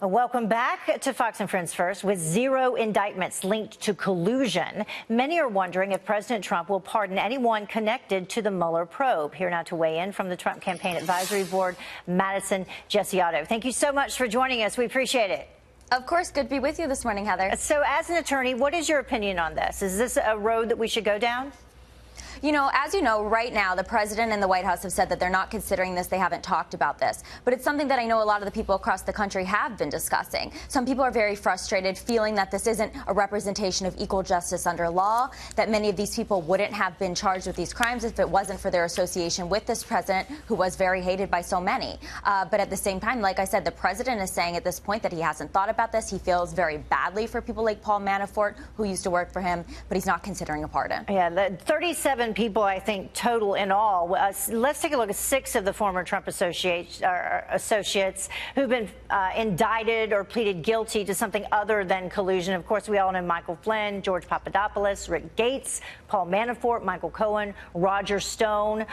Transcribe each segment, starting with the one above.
Welcome back to Fox and Friends First. With 0 indictments linked to collusion, many are wondering if President Trump will pardon anyone connected to the Mueller probe. Here now to weigh in from the Trump Campaign Advisory Board, Madison Gesiato. Thank you so much for joining us. We appreciate it. Of course. Good to be with you this morning, Heather. So as an attorney, what is your opinion on this? Is this a road that we should go down? You know, as you know, right now, the president and the White House have said that they're not considering this. They haven't talked about this. But it's something that I know a lot of the people across the country have been discussing. Some people are very frustrated, feeling that this isn't a representation of equal justice under law, that many of these people wouldn't have been charged with these crimes if it wasn't for their association with this president, who was very hated by so many. But at the same time, like I said, the president is saying at this point that he hasn't thought about this. He feels very badly for people like Paul Manafort, who used to work for him, but he's not considering a pardon. Yeah, the 37 people, I think, total in all. Let's take a look at 6 of the former Trump associates who've been indicted or pleaded guilty to something other than collusion. Of course, we all know Michael Flynn, George Papadopoulos, Rick Gates, Paul Manafort, Michael Cohen, Roger Stone.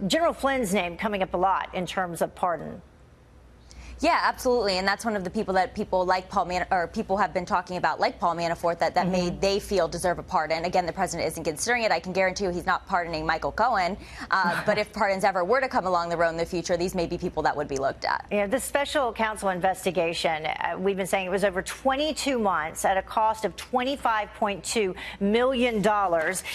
General Flynn's name coming up a lot in terms of pardon. Yeah, absolutely, and that's one of the people that people like people have been talking about, like Paul Manafort, that they feel deserve a pardon. Again, the president isn't considering it. I can guarantee you he's not pardoning Michael Cohen. But if pardons ever were to come along the road in the future, these may be people that would be looked at. Yeah, the special counsel investigation, we've been saying it was over 22 months at a cost of $25.2 million.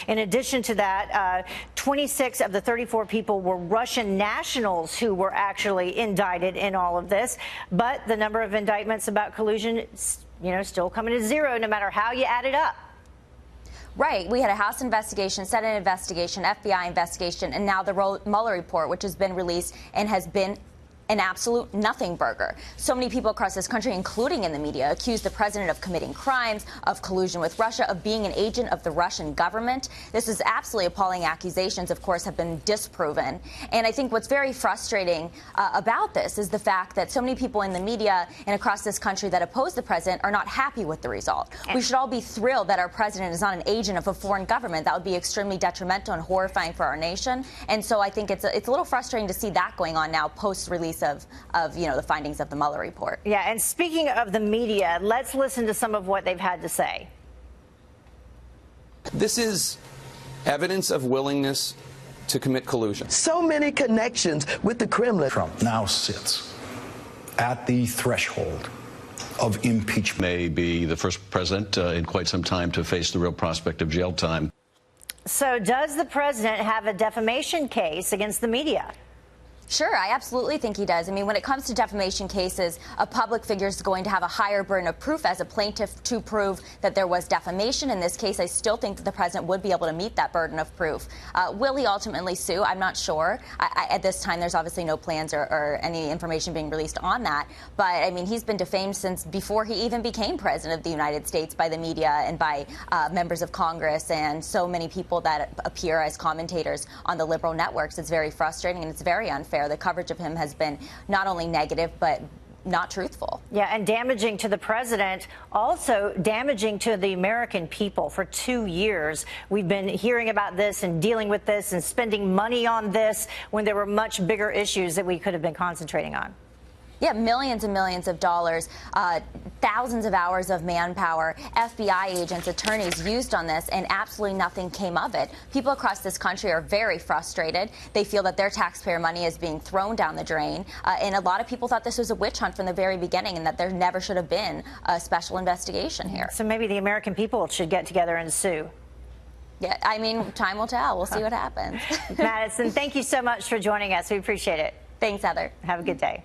In addition to that, 26 of the 34 people were Russian nationals who were actually indicted in all of this. But the number of indictments about collusion, still coming to 0, no matter how you add it up. Right. We had a House investigation, Senate investigation, FBI investigation, and now the Mueller report, which has been released and has been an absolute nothing burger. So many people across this country, including in the media, accuse the president of committing crimes, of collusion with Russia, of being an agent of the Russian government. This is absolutely appalling accusations, of course, have been disproven. And I think what's very frustrating about this is the fact that so many people in the media and across this country that oppose the president are not happy with the result. We should all be thrilled that our president is not an agent of a foreign government. That would be extremely detrimental and horrifying for our nation. And so I think it's a little frustrating to see that going on now post-release of the findings of the Mueller report. Yeah, and speaking of the media, let's listen to some of what they've had to say. This is evidence of willingness to commit collusion. So many connections with the Kremlin. Trump now sits at the threshold of impeachment. May be the first president in quite some time to face the real prospect of jail time. So does the president have a defamation case against the media? Sure, I absolutely think he does. I mean, when it comes to defamation cases, a public figure is going to have a higher burden of proof as a plaintiff to prove that there was defamation. In this case, I still think that the president would be able to meet that burden of proof. Will he ultimately sue? I'm not sure. At this time, there's obviously no plans or any information being released on that. But, I mean, he's been defamed since before he even became president of the United States by the media and by members of Congress and so many people that appear as commentators on the liberal networks. It's very frustrating and it's very unfair. The coverage of him has been not only negative, but not truthful. Yeah, and damaging to the president, also damaging to the American people. For 2 years, we've been hearing about this and dealing with this and spending money on this when there were much bigger issues that we could have been concentrating on. Yeah, millions and millions of dollars, thousands of hours of manpower, FBI agents, attorneys used on this, and absolutely nothing came of it. People across this country are very frustrated. They feel that their taxpayer money is being thrown down the drain. And a lot of people thought this was a witch hunt from the very beginning and that there never should have been a special investigation here. So maybe the American people should get together and sue. Yeah, I mean, time will tell. We'll see what happens. Madison, thank you so much for joining us. We appreciate it. Thanks, Heather. Have a good day.